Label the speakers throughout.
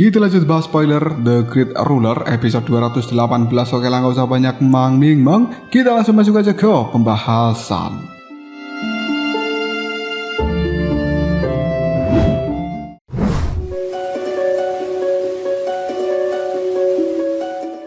Speaker 1: Kita lanjut bahas spoiler The Great Ruler episode 218. Oke lah, gak usah banyak mang. Kita langsung masuk aja ke pembahasan.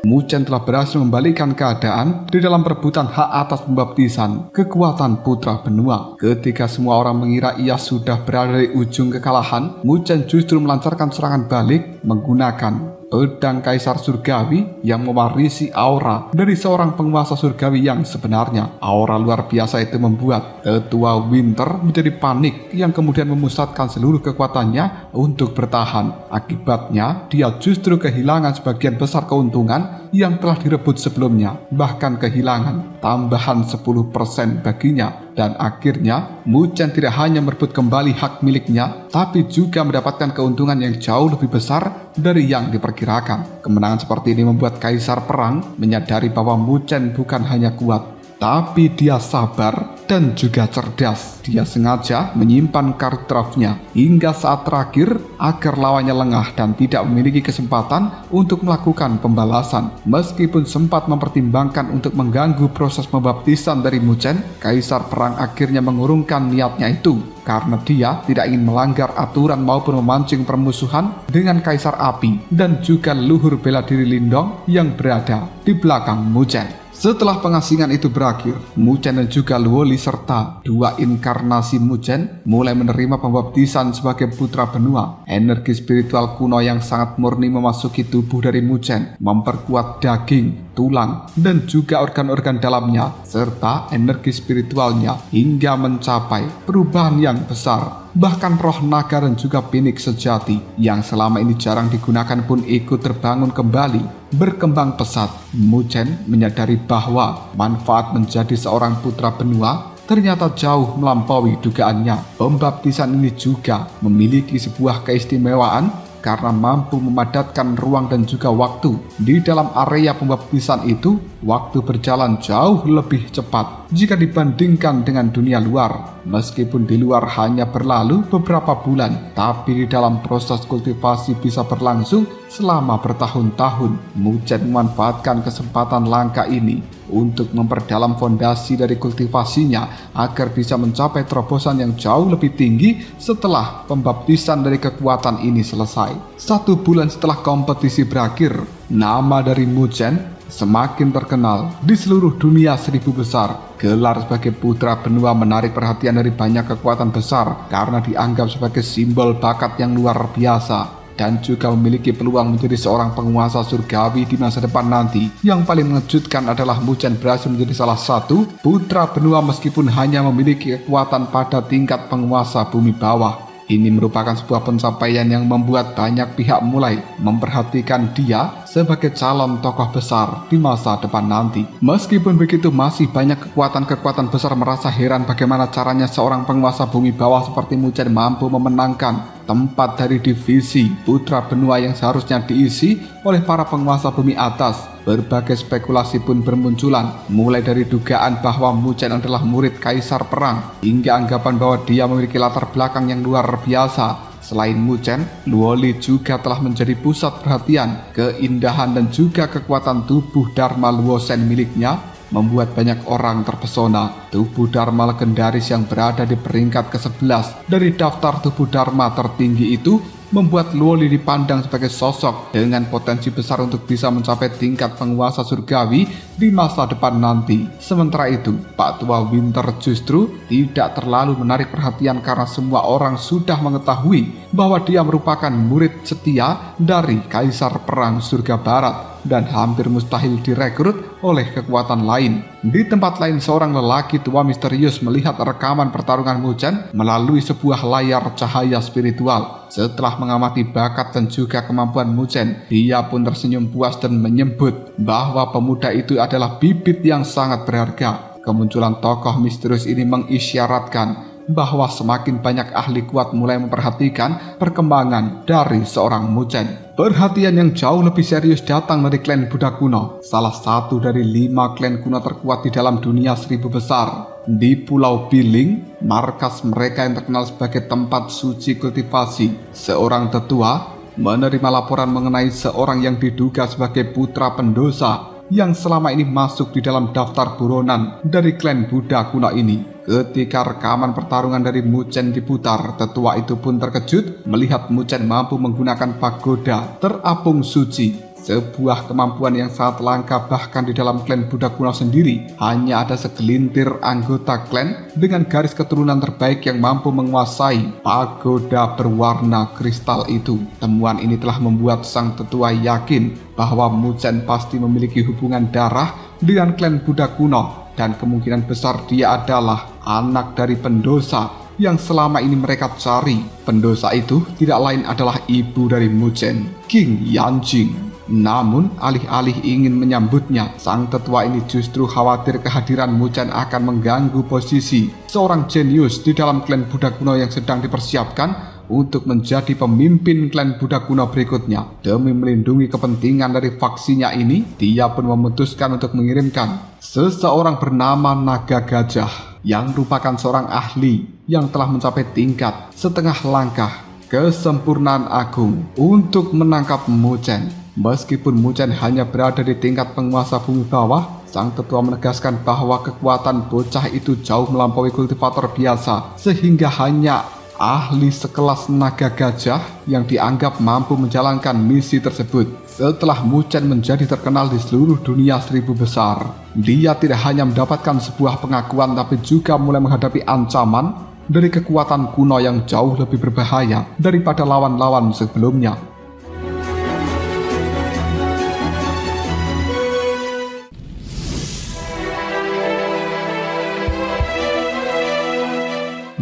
Speaker 1: Muzhen telah berhasil membalikan keadaan di dalam perebutan hak atas pembaptisan kekuatan putra benua. Ketika semua orang mengira ia sudah berada di ujung kekalahan, Muzhen justru melancarkan serangan balik menggunakan pedang Kaisar Surgawi yang mewarisi aura dari seorang penguasa surgawi yang sebenarnya. Aura luar biasa itu membuat Tetua Winter menjadi panik yang kemudian memusatkan seluruh kekuatannya untuk bertahan. Akibatnya, dia justru kehilangan sebagian besar keuntungan yang telah direbut sebelumnya, bahkan kehilangan tambahan 10% baginya. Dan akhirnya, Muzhen tidak hanya merebut kembali hak miliknya, tapi juga mendapatkan keuntungan yang jauh lebih besar dari yang diperkirakan. Kemenangan seperti ini membuat Kaisar Perang menyadari bahwa Muzhen bukan hanya kuat, tapi dia sabar dan juga cerdas. Dia sengaja menyimpan kartu draftnya hingga saat terakhir agar lawannya lengah dan tidak memiliki kesempatan untuk melakukan pembalasan. Meskipun sempat mempertimbangkan untuk mengganggu proses pembaptisan dari Muzhen, Kaisar Perang akhirnya mengurungkan niatnya itu karena dia tidak ingin melanggar aturan maupun memancing permusuhan dengan Kaisar Api dan juga leluhur bela diri Lindong yang berada di belakang Muzhen. Setelah pengasingan itu berakhir, Muzhen dan juga Luoli serta dua inkarnasi Muzhen mulai menerima pembaptisan sebagai putra benua. Energi spiritual kuno yang sangat murni memasuki tubuh dari Muzhen, memperkuat daging, tulang, dan juga organ-organ dalamnya, serta energi spiritualnya hingga mencapai perubahan yang besar. Bahkan roh naga dan juga pinik sejati yang selama ini jarang digunakan pun ikut terbangun kembali, berkembang pesat. Muzhen menyadari bahwa manfaat menjadi seorang putra benua ternyata jauh melampaui dugaannya. Pembaptisan ini juga memiliki sebuah keistimewaan karena mampu memadatkan ruang dan juga waktu. Di dalam area pembaptisan itu, waktu berjalan jauh lebih cepat jika dibandingkan dengan dunia luar. Meskipun di luar hanya berlalu beberapa bulan, tapi di dalam proses kultivasi bisa berlangsung selama bertahun-tahun. Muzhen memanfaatkan kesempatan langka ini untuk memperdalam fondasi dari kultivasinya agar bisa mencapai terobosan yang jauh lebih tinggi setelah pembaptisan dari kekuatan ini selesai. 1 bulan setelah kompetisi berakhir, nama dari Muzhen semakin terkenal di seluruh dunia 1000 besar. Gelar sebagai putra benua menarik perhatian dari banyak kekuatan besar karena dianggap sebagai simbol bakat yang luar biasa dan juga memiliki peluang menjadi seorang penguasa surgawi di masa depan nanti. Yang paling mengejutkan adalah Muzhen berhasil menjadi salah satu putra benua meskipun hanya memiliki kekuatan pada tingkat penguasa bumi bawah. Ini merupakan sebuah pencapaian yang membuat banyak pihak mulai memperhatikan dia sebagai calon tokoh besar di masa depan nanti. Meskipun begitu, masih banyak kekuatan-kekuatan besar merasa heran bagaimana caranya seorang penguasa bumi bawah seperti Muzhen mampu memenangkan tempat dari divisi putra benua yang seharusnya diisi oleh para penguasa bumi atas. Berbagai spekulasi pun bermunculan, mulai dari dugaan bahwa Muzhen adalah murid Kaisar Perang, hingga anggapan bahwa dia memiliki latar belakang yang luar biasa. Selain Muzhen, Luoli juga telah menjadi pusat perhatian. Keindahan dan juga kekuatan tubuh Dharma Luosen miliknya membuat banyak orang terpesona. Tubuh Dharma legendaris yang berada di peringkat ke-11 dari daftar tubuh Dharma tertinggi itu membuat Luoli dipandang sebagai sosok dengan potensi besar untuk bisa mencapai tingkat penguasa surgawi di masa depan nanti. Sementara itu, Pak Tua Winter justru tidak terlalu menarik perhatian karena semua orang sudah mengetahui bahwa dia merupakan murid setia dari Kaisar Perang Surga Barat dan hampir mustahil direkrut oleh kekuatan lain. Di tempat lain, seorang lelaki tua misterius melihat rekaman pertarungan Muzhen melalui sebuah layar cahaya spiritual. Setelah mengamati bakat dan juga kemampuan Muzhen, dia pun tersenyum puas dan menyebut bahwa pemuda itu adalah bibit yang sangat berharga. Kemunculan tokoh misterius ini mengisyaratkan bahwa semakin banyak ahli kuat mulai memperhatikan perkembangan dari seorang Muzhen. Perhatian yang jauh lebih serius datang dari klan Buddha kuno, salah satu dari 5 klan kuno terkuat di dalam dunia 1000 besar. Di Pulau Biling, markas mereka yang terkenal sebagai tempat suci kultivasi, seorang tetua menerima laporan mengenai seorang yang diduga sebagai putra pendosa yang selama ini masuk di dalam daftar buronan dari klan Buddha kuno ini. Ketika rekaman pertarungan dari Muchen diputar, tetua itu pun terkejut melihat Muchen mampu menggunakan pagoda terapung suci, sebuah kemampuan yang sangat langka. Bahkan di dalam klan Buddha kuno sendiri hanya ada segelintir anggota klan dengan garis keturunan terbaik yang mampu menguasai pagoda berwarna kristal itu. Temuan ini telah membuat sang tetua yakin bahwa Muchen pasti memiliki hubungan darah dengan klan Buddha kuno, dan kemungkinan besar dia adalah anak dari pendosa yang selama ini mereka cari. Pendosa itu tidak lain adalah ibu dari Muchen, King Yanjing. Namun alih-alih ingin menyambutnya, sang tetua ini justru khawatir kehadiran Muchen akan mengganggu posisi seorang jenius di dalam klan Buddha kuno yang sedang dipersiapkan untuk menjadi pemimpin klan Buddha kuno berikutnya. Demi melindungi kepentingan dari faksinya ini, dia pun memutuskan untuk mengirimkan seseorang bernama Naga Gajah yang merupakan seorang ahli yang telah mencapai tingkat setengah langkah kesempurnaan agung untuk menangkap Muchen. Meskipun Muchen hanya berada di tingkat penguasa bumi bawah, sang tetua menegaskan bahwa kekuatan bocah itu jauh melampaui kultivator biasa, sehingga hanya ahli sekelas Naga Gajah yang dianggap mampu menjalankan misi tersebut. Setelah Muchen menjadi terkenal di seluruh dunia seribu besar, dia tidak hanya mendapatkan sebuah pengakuan tapi juga mulai menghadapi ancaman dari kekuatan kuno yang jauh lebih berbahaya daripada lawan-lawan sebelumnya.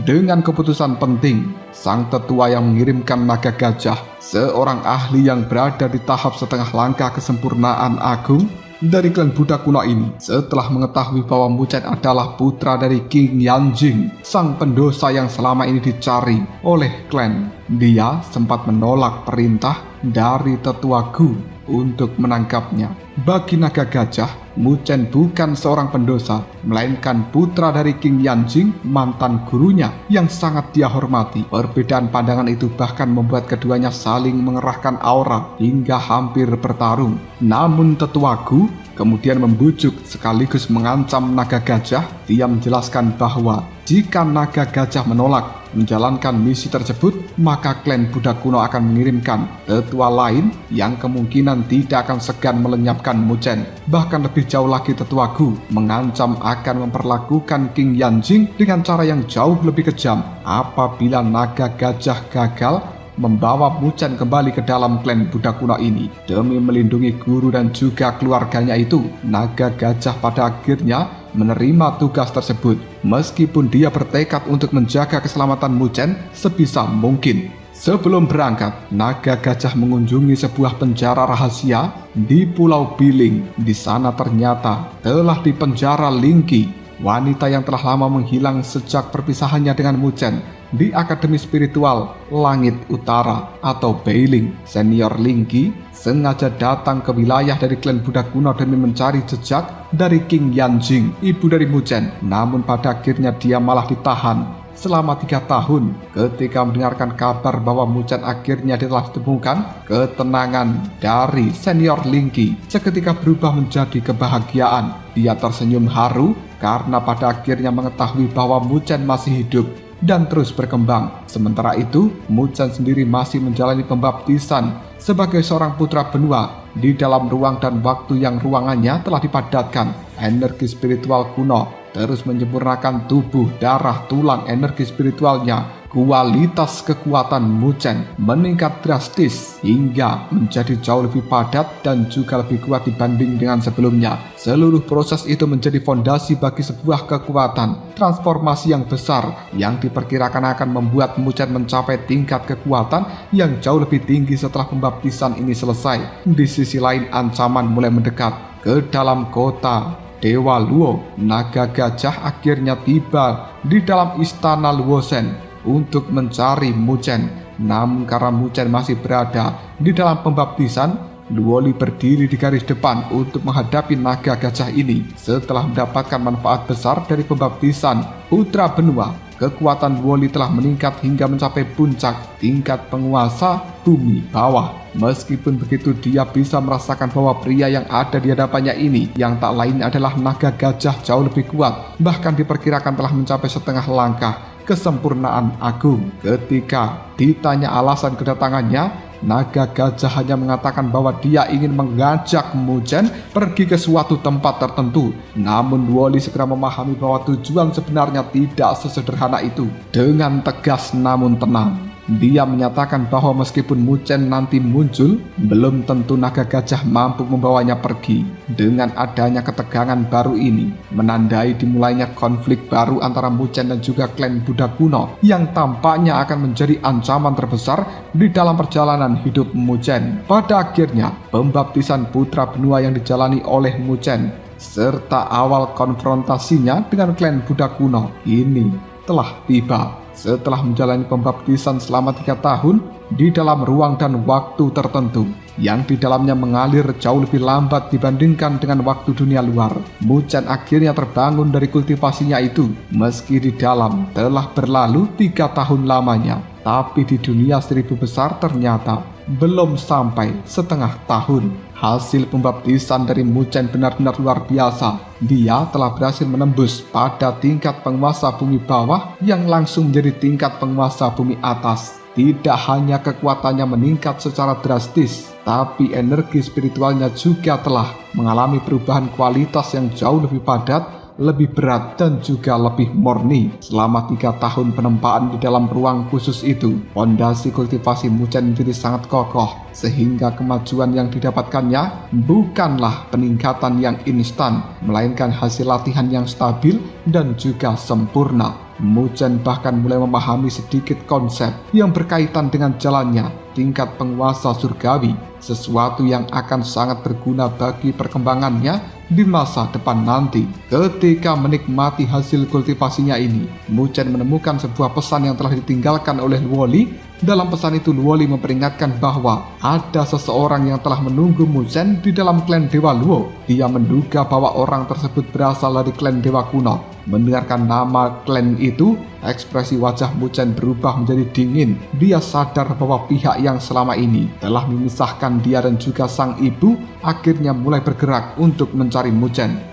Speaker 1: Dengan keputusan penting, sang tetua yang mengirimkan Naga Gajah, seorang ahli yang berada di tahap setengah langkah kesempurnaan agung dari klan Buddha kuno ini, setelah mengetahui bahwa Muchen adalah putra dari King Yanjing, sang pendosa yang selama ini dicari oleh klan, dia sempat menolak perintah dari tetua Gu untuk menangkapnya. Bagi Naga Gajah, Muchen bukan seorang pendosa, melainkan putra dari King Yanjing, mantan gurunya yang sangat dia hormati. Perbedaan pandangan itu bahkan membuat keduanya saling mengerahkan aura hingga hampir bertarung. Namun tetua Gu kemudian membujuk sekaligus mengancam Naga Gajah. Dia menjelaskan bahwa jika Naga Gajah menolak menjalankan misi tersebut, maka klan Buddha kuno akan mengirimkan tetua lain yang kemungkinan tidak akan segan melenyapkan Muchen. Bahkan lebih jauh lagi, tetua Gu mengancam akan memperlakukan King Yanjing dengan cara yang jauh lebih kejam apabila Naga Gajah gagal membawa Muchen kembali ke dalam klan Buddha kuno ini. Demi melindungi guru dan juga keluarganya itu, Naga Gajah pada akhirnya menerima tugas tersebut, meskipun dia bertekad untuk menjaga keselamatan Muchen sebisa mungkin. Sebelum berangkat, Naga Gajah mengunjungi sebuah penjara rahasia di Pulau Biling. Di sana ternyata telah dipenjara Linky, wanita yang telah lama menghilang sejak perpisahannya dengan Muchen di Akademi Spiritual Langit Utara atau Beiling. Senior Linky sengaja datang ke wilayah dari klan Buddha kuno demi mencari jejak dari King Yanjing, ibu dari Muchen. Namun pada akhirnya dia malah ditahan selama 3 tahun. Ketika mendengarkan kabar bahwa Muchen akhirnya telah ditemukan, ketenangan dari senior Linky seketika berubah menjadi kebahagiaan. Dia tersenyum haru karena pada akhirnya mengetahui bahwa Muchen masih hidup dan terus berkembang. Sementara itu, Muchen sendiri masih menjalani pembaptisan sebagai seorang putra benua di dalam ruang dan waktu yang ruangannya telah dipadatkan. Energi spiritual kuno terus menyempurnakan tubuh, darah, tulang, energi spiritualnya. Kualitas kekuatan Muchen meningkat drastis hingga menjadi jauh lebih padat dan juga lebih kuat dibanding dengan sebelumnya. Seluruh proses itu menjadi fondasi bagi sebuah kekuatan transformasi yang besar yang diperkirakan akan membuat Muchen mencapai tingkat kekuatan yang jauh lebih tinggi setelah pembaptisan ini selesai. Di sisi lain, ancaman mulai mendekat ke dalam kota Dewa Luo. Naga Gajah akhirnya tiba di dalam istana Luosen untuk mencari Muchen. Namun karena Muchen masih berada di dalam pembaptisan, Luoli berdiri di garis depan untuk menghadapi Naga Gajah ini. Setelah mendapatkan manfaat besar dari pembaptisan putra benua, kekuatan Luoli telah meningkat hingga mencapai puncak tingkat penguasa bumi bawah. Meskipun begitu, dia bisa merasakan bahwa pria yang ada di hadapannya ini yang tak lain adalah naga gajah jauh lebih kuat, bahkan diperkirakan telah mencapai setengah langkah kesempurnaan agung. Ketika ditanya alasan kedatangannya, naga gajah hanya mengatakan bahwa dia ingin mengajak Muzhen pergi ke suatu tempat tertentu. Namun Luoli segera memahami bahwa tujuan sebenarnya tidak sesederhana itu. Dengan tegas namun tenang, dia menyatakan bahwa meskipun Muzhen nanti muncul, belum tentu naga gajah mampu membawanya pergi. Dengan adanya ketegangan baru ini, menandai dimulainya konflik baru antara Muzhen dan juga klan Buddha kuno yang tampaknya akan menjadi ancaman terbesar di dalam perjalanan hidup Muzhen. Pada akhirnya, pembaptisan putra benua yang dijalani oleh Muzhen serta awal konfrontasinya dengan klan Buddha kuno ini telah tiba. Setelah menjalani pembaptisan selama 3 tahun di dalam ruang dan waktu tertentu yang di dalamnya mengalir jauh lebih lambat dibandingkan dengan waktu dunia luar, Muzhen akhirnya terbangun dari kultivasinya itu. Meski di dalam telah berlalu 3 tahun lamanya, tapi di dunia 1000 besar ternyata belum sampai setengah tahun. Hasil pembaptisan dari Muzhen benar-benar luar biasa. Dia telah berhasil menembus pada tingkat penguasa bumi bawah yang langsung menjadi tingkat penguasa bumi atas. Tidak hanya kekuatannya meningkat secara drastis, tapi energi spiritualnya juga telah mengalami perubahan kualitas yang jauh lebih padat, lebih berat, dan juga lebih murni. Selama 3 tahun penempaan di dalam ruang khusus itu, fondasi kultivasi Muzhen menjadi sangat kokoh, sehingga kemajuan yang didapatkannya bukanlah peningkatan yang instan, melainkan hasil latihan yang stabil dan juga sempurna. Muzhen bahkan mulai memahami sedikit konsep yang berkaitan dengan jalannya tingkat penguasa surgawi, sesuatu yang akan sangat berguna bagi perkembangannya di masa depan nanti. Ketika menikmati hasil kultivasinya ini, Muzhen menemukan sebuah pesan yang telah ditinggalkan oleh Luoli. Dalam pesan itu, Luoli memperingatkan bahwa ada seseorang yang telah menunggu Muzhen di dalam klan Dewa Luo. Dia menduga bahwa orang tersebut berasal dari klan Dewa kuno. Mendengarkan nama klan itu, ekspresi wajah Muzhen berubah menjadi dingin. Dia sadar bahwa pihak yang selama ini telah memisahkan dia dan juga sang ibu akhirnya mulai bergerak untuk mencari Muzhen.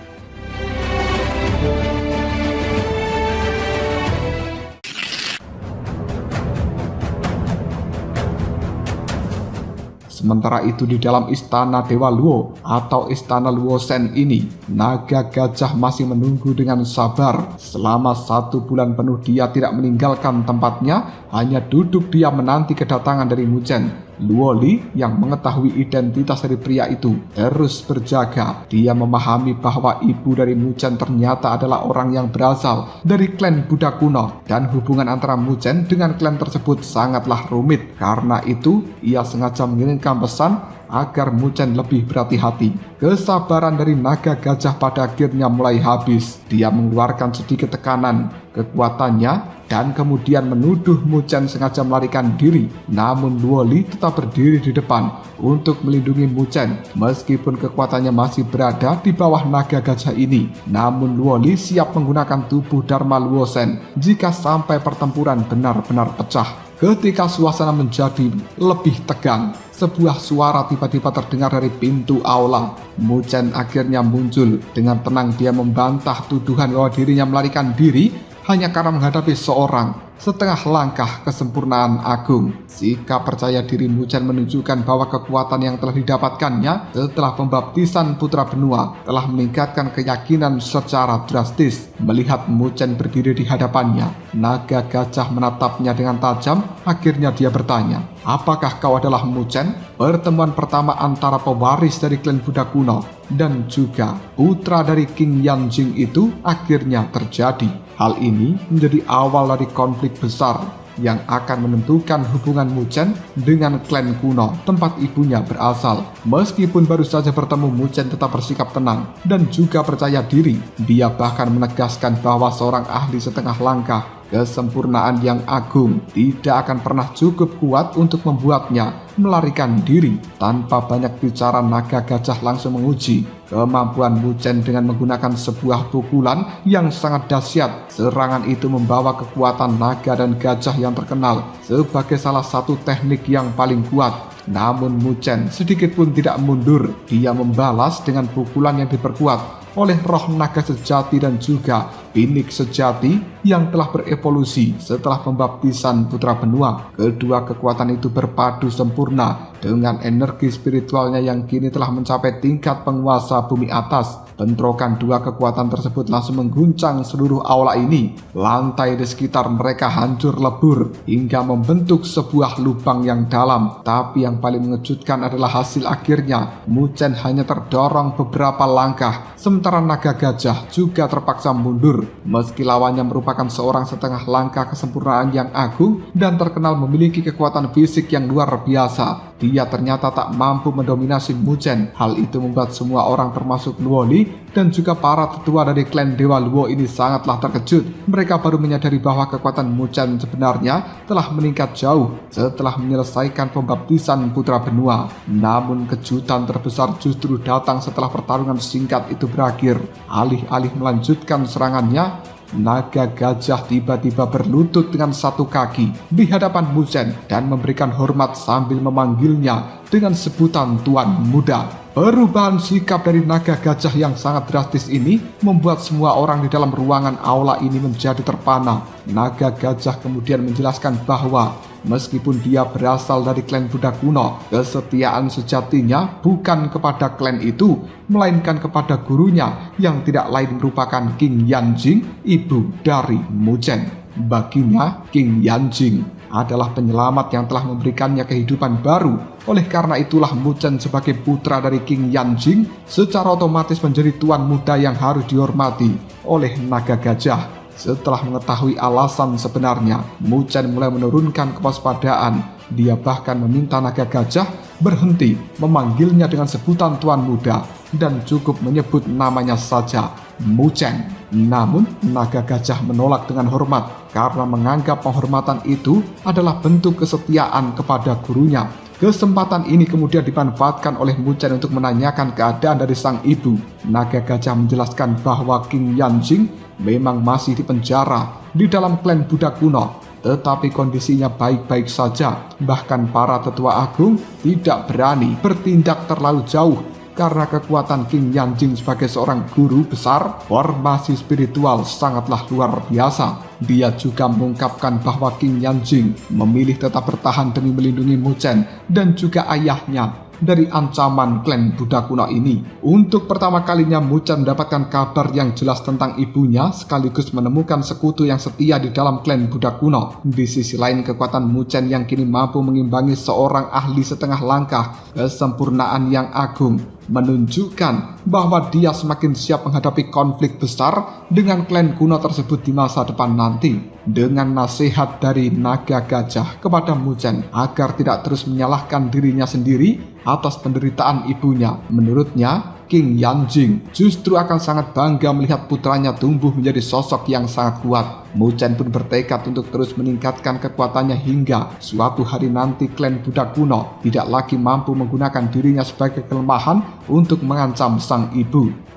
Speaker 1: Sementara itu di dalam istana Dewa Luo atau istana Luosen ini, naga gajah masih menunggu dengan sabar. Selama 1 bulan penuh dia tidak meninggalkan tempatnya, hanya duduk diam menanti kedatangan dari Muzhen. Luoli yang mengetahui identitas dari pria itu terus berjaga. Dia memahami bahwa ibu dari Muzhen ternyata adalah orang yang berasal dari klan Buddha kuno, dan hubungan antara Muzhen dengan klan tersebut sangatlah rumit. Karena itu, ia sengaja mengirimkan pesan agar Muzhen lebih berhati-hati. Kesabaran dari naga gajah pada akhirnya mulai habis. Dia mengeluarkan sedikit tekanan kekuatannya dan kemudian menuduh Muzhen sengaja melarikan diri. Namun Luoli tetap berdiri di depan untuk melindungi Muzhen. Meskipun kekuatannya masih berada di bawah naga gajah ini, namun Luoli siap menggunakan tubuh Dharma Luosen jika sampai pertempuran benar-benar pecah. Ketika suasana menjadi lebih tegang, sebuah suara tiba-tiba terdengar dari pintu aula. Muzhen akhirnya muncul. Dengan tenang dia membantah tuduhan bahwa dirinya melarikan diri hanya karena menghadapi seorang setengah langkah kesempurnaan agung. Sikap percaya diri Muzhen menunjukkan bahwa kekuatan yang telah didapatkannya setelah pembaptisan putra benua telah meningkatkan keyakinan secara drastis. Melihat Muzhen berdiri di hadapannya, naga gajah menatapnya dengan tajam. Akhirnya dia bertanya, "Apakah kau adalah Muzhen?" Pertemuan pertama antara pewaris dari klan Buddha kuno dan juga putra dari King Yanjing itu akhirnya terjadi. Hal ini menjadi awal dari konflik besar yang akan menentukan hubungan Muzhen dengan klan kuno tempat ibunya berasal. Meskipun baru saja bertemu, Muzhen tetap bersikap tenang dan juga percaya diri. Dia bahkan menegaskan bahwa seorang ahli setengah langkah Kesempurnaan yang agung tidak akan pernah cukup kuat untuk membuatnya melarikan diri. Tanpa banyak bicara, naga gajah langsung menguji kemampuan Muchen dengan menggunakan sebuah pukulan yang sangat dahsyat. Serangan itu membawa kekuatan naga dan gajah yang terkenal sebagai salah satu teknik yang paling kuat. Namun Muchen sedikit pun tidak mundur. Dia membalas dengan pukulan yang diperkuat oleh roh naga sejati dan juga binik sejati yang telah berevolusi setelah pembaptisan putra benua. Kedua kekuatan itu berpadu sempurna dengan energi spiritualnya yang kini telah mencapai tingkat penguasa bumi atas. Bentrokan dua kekuatan tersebut langsung mengguncang seluruh aula ini. Lantai di sekitar mereka hancur lebur hingga membentuk sebuah lubang yang dalam. Tapi yang paling mengejutkan adalah hasil akhirnya. Muchen hanya terdorong beberapa langkah, sementara naga gajah juga terpaksa mundur. Meski lawannya merupakan seorang setengah langkah kesempurnaan yang agung dan terkenal memiliki kekuatan fisik yang luar biasa, dia ternyata tak mampu mendominasi Muchen. Hal itu membuat semua orang termasuk Luo Li dan juga para tetua dari klan Dewa Luo ini sangatlah terkejut. Mereka baru menyadari bahwa kekuatan Muchen sebenarnya telah meningkat jauh setelah menyelesaikan pembaptisan putra benua. Namun kejutan terbesar justru datang setelah pertarungan singkat itu berakhir. Alih-alih melanjutkan serangannya, naga gajah tiba-tiba berlutut dengan satu kaki di hadapan Muchen dan memberikan hormat sambil memanggilnya dengan sebutan Tuan Muda. Perubahan sikap dari naga gajah yang sangat drastis ini membuat semua orang di dalam ruangan aula ini menjadi terpana. Naga gajah kemudian menjelaskan bahwa meskipun dia berasal dari klan Buddha kuno, kesetiaan sejatinya bukan kepada klan itu, melainkan kepada gurunya yang tidak lain merupakan King Yanjing, ibu dari Muchen. Baginya, King Yanjing adalah penyelamat yang telah memberikannya kehidupan baru. Oleh karena itulah Muchen sebagai putra dari King Yanjing secara otomatis menjadi tuan muda yang harus dihormati oleh naga gajah. Setelah mengetahui alasan sebenarnya, Muchen mulai menurunkan kewaspadaan. Dia bahkan meminta naga gajah berhenti memanggilnya dengan sebutan tuan muda dan cukup menyebut namanya saja, Muchen. Namun naga gajah menolak dengan hormat karena menganggap penghormatan itu adalah bentuk kesetiaan kepada gurunya. Kesempatan ini kemudian dimanfaatkan oleh Muchen untuk menanyakan keadaan dari sang ibu. Naga gajah menjelaskan bahwa King Yanjing memang masih di penjara di dalam klan Buddha kuno, tetapi kondisinya baik-baik saja. Bahkan para tetua agung tidak berani bertindak terlalu jauh karena kekuatan King Yanjing sebagai seorang guru besar formasi spiritual sangatlah luar biasa. Dia juga mengungkapkan bahwa King Yanjing memilih tetap bertahan demi melindungi Muchen dan juga ayahnya dari ancaman klan Buddha kuno ini. Untuk pertama kalinya Muchen mendapatkan kabar yang jelas tentang ibunya sekaligus menemukan sekutu yang setia di dalam klan Buddha kuno. Di sisi lain, kekuatan Muchen yang kini mampu mengimbangi seorang ahli setengah langkah, kesempurnaan yang agung, menunjukkan bahwa dia semakin siap menghadapi konflik besar dengan klan kuno tersebut di masa depan nanti. Dengan nasihat dari naga gajah kepada Muchen agar tidak terus menyalahkan dirinya sendiri atas penderitaan ibunya, menurutnya King Yanjing justru akan sangat bangga melihat putranya tumbuh menjadi sosok yang sangat kuat. Muchen pun bertekad untuk terus meningkatkan kekuatannya hingga suatu hari nanti klan Buddha kuno tidak lagi mampu menggunakan dirinya sebagai kelemahan untuk mengancam sang ibu.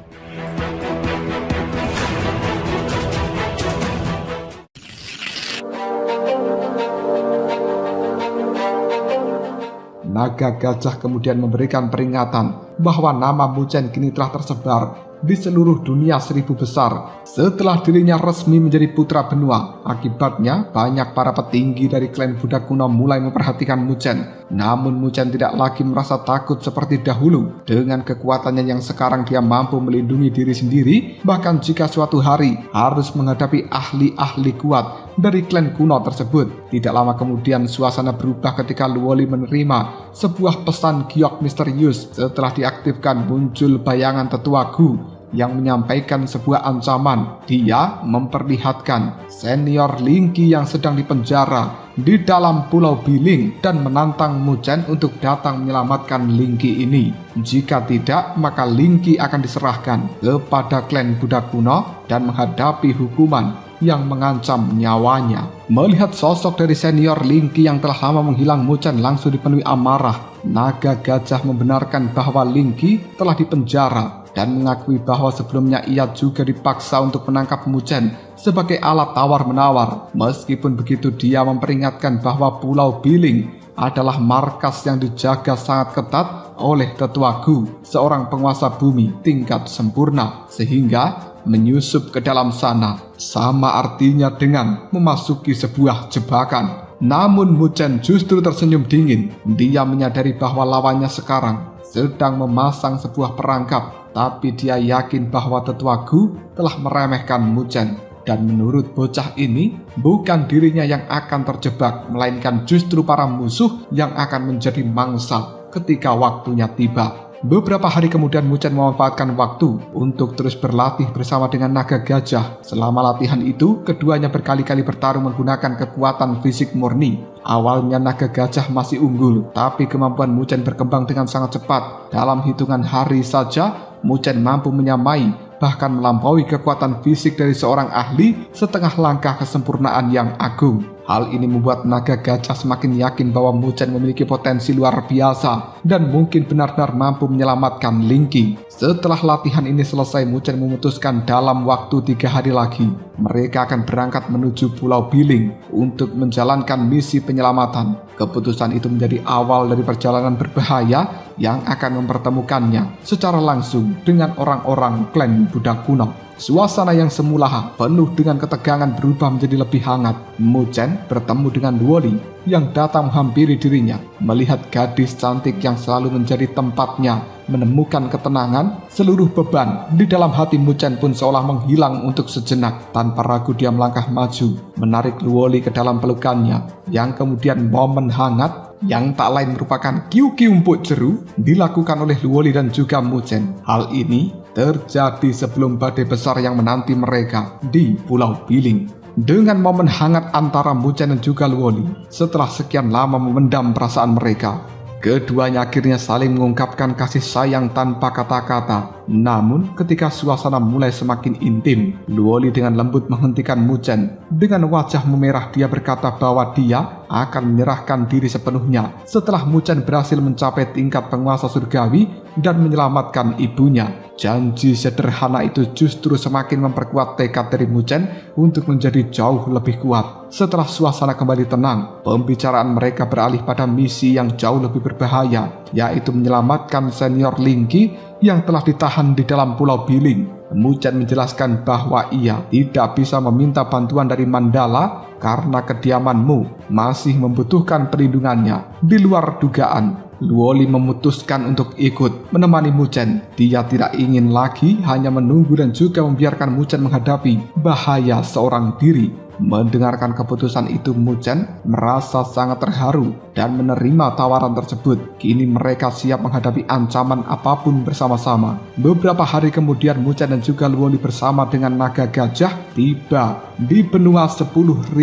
Speaker 1: Naga gajah kemudian memberikan peringatan bahwa nama Muchen kini telah tersebar di seluruh dunia 1000 besar setelah dirinya resmi menjadi putra benua. Akibatnya banyak para petinggi dari klan Buddha kuno mulai memperhatikan Muchen. Namun Muchen tidak lagi merasa takut seperti dahulu. Dengan kekuatannya yang sekarang dia mampu melindungi diri sendiri, bahkan jika suatu hari harus menghadapi ahli-ahli kuat dari klan kuno tersebut. Tidak lama kemudian suasana berubah ketika Luo Li menerima sebuah pesan giok misterius. Setelah diaktifkan, muncul bayangan tetua Gu yang menyampaikan sebuah ancaman. Dia memperlihatkan senior Lingqi yang sedang dipenjara di dalam Pulau Biling dan menantang Muchen untuk datang menyelamatkan Lingqi ini. Jika tidak, maka Lingqi akan diserahkan kepada klan Buddha kuno dan menghadapi hukuman yang mengancam nyawanya. Melihat sosok dari senior Lingki yang telah lama menghilang, Muchen langsung dipenuhi amarah. Naga gajah membenarkan bahwa Lingki telah dipenjara dan mengakui bahwa sebelumnya ia juga dipaksa untuk menangkap Muchen sebagai alat tawar-menawar. Meskipun begitu, dia memperingatkan bahwa Pulau Biling adalah markas yang dijaga sangat ketat oleh Tetua Gu, seorang penguasa bumi tingkat sempurna, sehingga menyusup ke dalam sana sama artinya dengan memasuki sebuah jebakan. Namun Muchen justru tersenyum dingin. Dia menyadari bahwa lawannya sekarang sedang memasang sebuah perangkap, tapi dia yakin bahwa Tetua Gu telah meremehkan Muchen. Dan menurut bocah ini, bukan dirinya yang akan terjebak, melainkan justru para musuh yang akan menjadi mangsa ketika waktunya tiba. Beberapa hari kemudian Muchen memanfaatkan waktu untuk terus berlatih bersama dengan naga gajah. Selama latihan itu, keduanya berkali-kali bertarung menggunakan kekuatan fisik murni. Awalnya naga gajah masih unggul, tapi kemampuan Muchen berkembang dengan sangat cepat. Dalam hitungan hari saja, Muchen mampu menyamai, bahkan melampaui kekuatan fisik dari seorang ahli setengah langkah kesempurnaan yang agung. Hal ini membuat naga gajah semakin yakin bahwa Muchen memiliki potensi luar biasa dan mungkin benar-benar mampu menyelamatkan Lingki. Setelah latihan ini selesai, Muchen memutuskan dalam waktu 3 hari lagi mereka akan berangkat menuju Pulau Biling untuk menjalankan misi penyelamatan. Keputusan itu menjadi awal dari perjalanan berbahaya yang akan mempertemukannya secara langsung dengan orang-orang klan Budak Kuno. Suasana yang semula penuh dengan ketegangan berubah menjadi lebih hangat. Muchen bertemu dengan Luoli yang datang menghampiri dirinya. Melihat gadis cantik yang selalu menjadi tempatnya menemukan ketenangan, seluruh beban di dalam hati Muchen pun seolah menghilang untuk sejenak. Tanpa ragu dia melangkah maju, menarik Luoli ke dalam pelukannya, yang kemudian momen hangat yang tak lain merupakan kiu-kiu empuk jeru dilakukan oleh Luoli dan juga Muchen. Hal ini terjadi sebelum badai besar yang menanti mereka di Pulau Biling. Dengan momen hangat antara Muchen dan juga Luoli, setelah sekian lama memendam perasaan mereka, keduanya akhirnya saling mengungkapkan kasih sayang tanpa kata-kata. Namun ketika suasana mulai semakin intim, Luoli dengan lembut menghentikan Muchen. Dengan wajah memerah dia berkata bahwa dia akan menyerahkan diri sepenuhnya setelah Muchen berhasil mencapai tingkat penguasa surgawi dan menyelamatkan ibunya. Janji sederhana itu justru semakin memperkuat tekad dari Muchen untuk menjadi jauh lebih kuat. Setelah suasana kembali tenang, pembicaraan mereka beralih pada misi yang jauh lebih berbahaya, yaitu menyelamatkan senior Lingki yang telah ditahan di dalam Pulau Biling. Muchen menjelaskan bahwa ia tidak bisa meminta bantuan dari Mandala karena kediamanmu masih membutuhkan perlindungannya. Di luar dugaan, Luoli memutuskan untuk ikut menemani Muchen. Dia tidak ingin lagi hanya menunggu dan juga membiarkan Muchen menghadapi bahaya seorang diri. Mendengarkan keputusan itu, Muchen merasa sangat terharu dan menerima tawaran tersebut. Kini mereka siap menghadapi ancaman apapun bersama-sama. Beberapa hari kemudian, Muchen dan juga Luoli bersama dengan naga gajah tiba di benua 10.000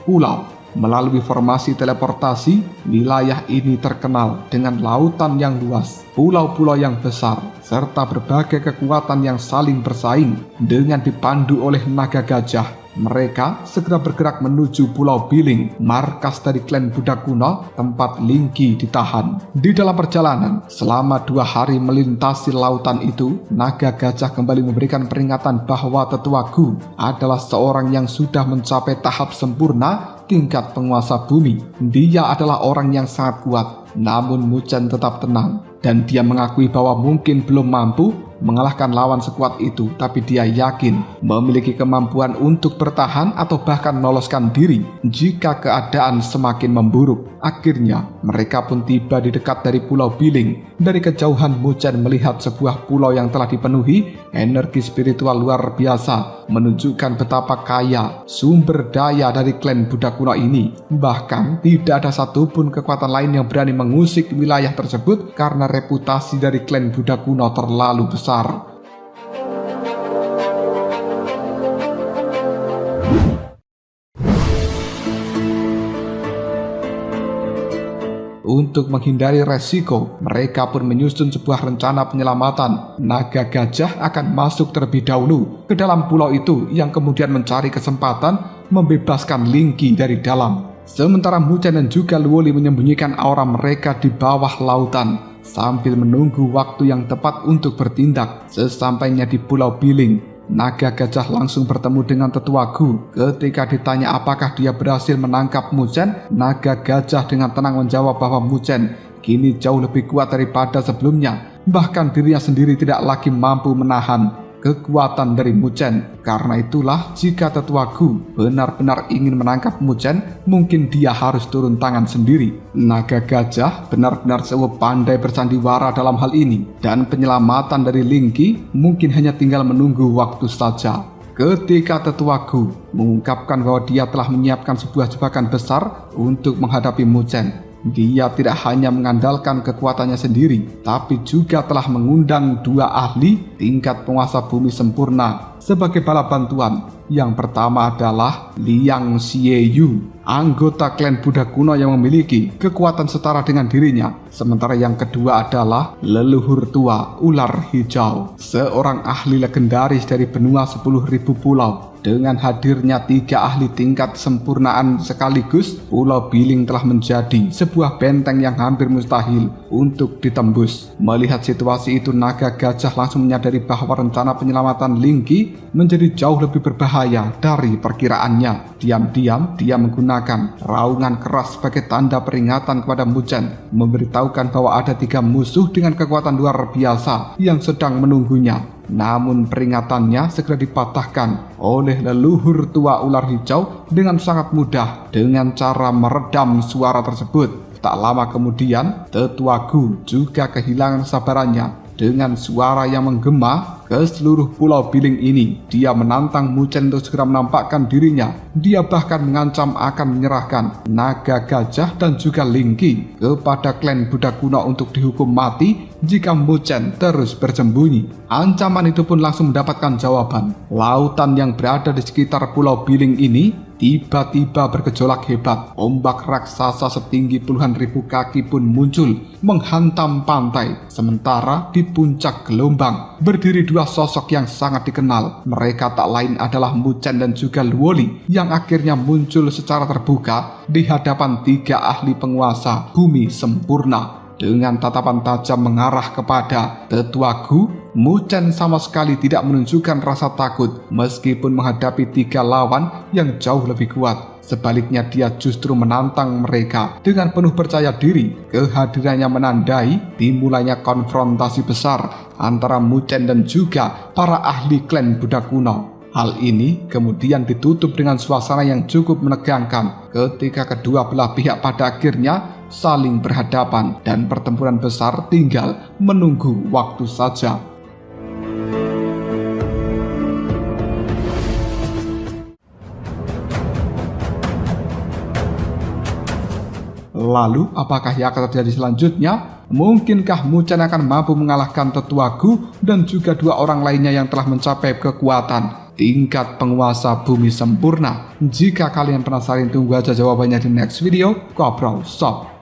Speaker 1: pulau. Melalui formasi teleportasi, wilayah ini terkenal dengan lautan yang luas, pulau-pulau yang besar, serta berbagai kekuatan yang saling bersaing. Dengan dipandu oleh naga gajah, mereka segera bergerak menuju Pulau Biling, markas dari klan Budak Kuno, tempat Lingki ditahan. Di dalam perjalanan, selama 2 hari melintasi lautan itu, naga gajah kembali memberikan peringatan bahwa Tetua Gu adalah seorang yang sudah mencapai tahap sempurna tingkat penguasa bumi. Dia adalah orang yang sangat kuat. Namun Muchen tetap tenang dan dia mengakui bahwa mungkin belum mampu mengalahkan lawan sekuat itu, tapi dia yakin memiliki kemampuan untuk bertahan atau bahkan meloloskan diri jika keadaan semakin memburuk. Akhirnya mereka pun tiba di dekat dari Pulau Biling. Dari kejauhan Muchen melihat sebuah pulau yang telah dipenuhi energi spiritual luar biasa, menunjukkan betapa kaya sumber daya dari klan Budak Kuno ini. Bahkan tidak ada satupun kekuatan lain yang berani mengusik wilayah tersebut karena reputasi dari klan Budak Kuno terlalu besar. Untuk menghindari resiko, mereka pun menyusun sebuah rencana penyelamatan. Naga gajah akan masuk terlebih dahulu ke dalam pulau itu yang kemudian mencari kesempatan membebaskan Lingki dari dalam. Sementara Muchen dan juga Luoli menyembunyikan aura mereka di bawah lautan sambil menunggu waktu yang tepat untuk bertindak. Sesampainya di Pulau Biling, naga gajah langsung bertemu dengan Tetua Gu. Ketika ditanya apakah dia berhasil menangkap Muchen, naga gajah dengan tenang menjawab bahwa Muchen kini jauh lebih kuat daripada sebelumnya. Bahkan dirinya sendiri tidak lagi mampu menahan kekuatan dari Muchen. Karena itulah jika Tetua Gu benar-benar ingin menangkap Muchen, mungkin dia harus turun tangan sendiri. Naga gajah benar-benar sungguh pandai bersandiwara dalam hal ini, dan penyelamatan dari Lingki mungkin hanya tinggal menunggu waktu saja. Ketika Tetua Gu mengungkapkan bahwa dia telah menyiapkan sebuah jebakan besar untuk menghadapi Muchen, dia tidak hanya mengandalkan kekuatannya sendiri, tapi juga telah mengundang 2 ahli tingkat penguasa bumi sempurna sebagai bala bantuan. Yang pertama adalah Liang Xieyu, anggota klan Buddha kuno yang memiliki kekuatan setara dengan dirinya. Sementara yang kedua adalah leluhur tua Ular Hijau, seorang ahli legendaris dari benua 10.000 pulau. Dengan hadirnya 3 ahli tingkat sempurnaan sekaligus, Pulau Biling telah menjadi sebuah benteng yang hampir mustahil untuk ditembus. Melihat situasi itu, naga gajah langsung menyadari bahwa rencana penyelamatan Lingki menjadi jauh lebih berbahaya dari perkiraannya. Diam-diam dia menggunakan raungan keras sebagai tanda peringatan kepada Muchen, memberitahukan bahwa ada 3 musuh dengan kekuatan luar biasa yang sedang menunggunya. Namun peringatannya segera dipatahkan oleh leluhur tua Ular Hijau dengan sangat mudah dengan cara meredam suara tersebut. Tak lama kemudian, Tetua Gu juga kehilangan kesabarannya. Dengan suara yang menggema ke seluruh Pulau Biling ini, dia menantang Muchen untuk segera menampakkan dirinya. Dia bahkan mengancam akan menyerahkan naga gajah dan juga Lingki kepada klan Buddha kuno untuk dihukum mati jika Muchen terus bersembunyi. Ancaman itu pun langsung mendapatkan jawaban. Lautan yang berada di sekitar Pulau Biling ini tiba-tiba bergejolak hebat. Ombak raksasa setinggi puluhan ribu kaki pun muncul menghantam pantai. Sementara di puncak gelombang berdiri 2 sosok yang sangat dikenal. Mereka tak lain adalah Muchen dan juga Luoli yang akhirnya muncul secara terbuka di hadapan 3 ahli penguasa bumi sempurna. Dengan tatapan tajam mengarah kepada Tetua Gu, Muchen sama sekali tidak menunjukkan rasa takut meskipun menghadapi 3 lawan yang jauh lebih kuat. Sebaliknya dia justru menantang mereka dengan penuh percaya diri. Kehadirannya menandai dimulainya konfrontasi besar antara Muchen dan juga para ahli klan Buddha kuno. Hal ini kemudian ditutup dengan suasana yang cukup menegangkan ketika kedua belah pihak pada akhirnya saling berhadapan dan pertempuran besar tinggal menunggu waktu saja. Lalu apakah yang akan terjadi selanjutnya? Mungkinkah Muchen akan mampu mengalahkan Tetua Gu dan juga 2 orang lainnya yang telah mencapai kekuatan tingkat penguasa bumi sempurna? Jika kalian penasaran, tunggu aja jawabannya di next video. Ngobrol Sob.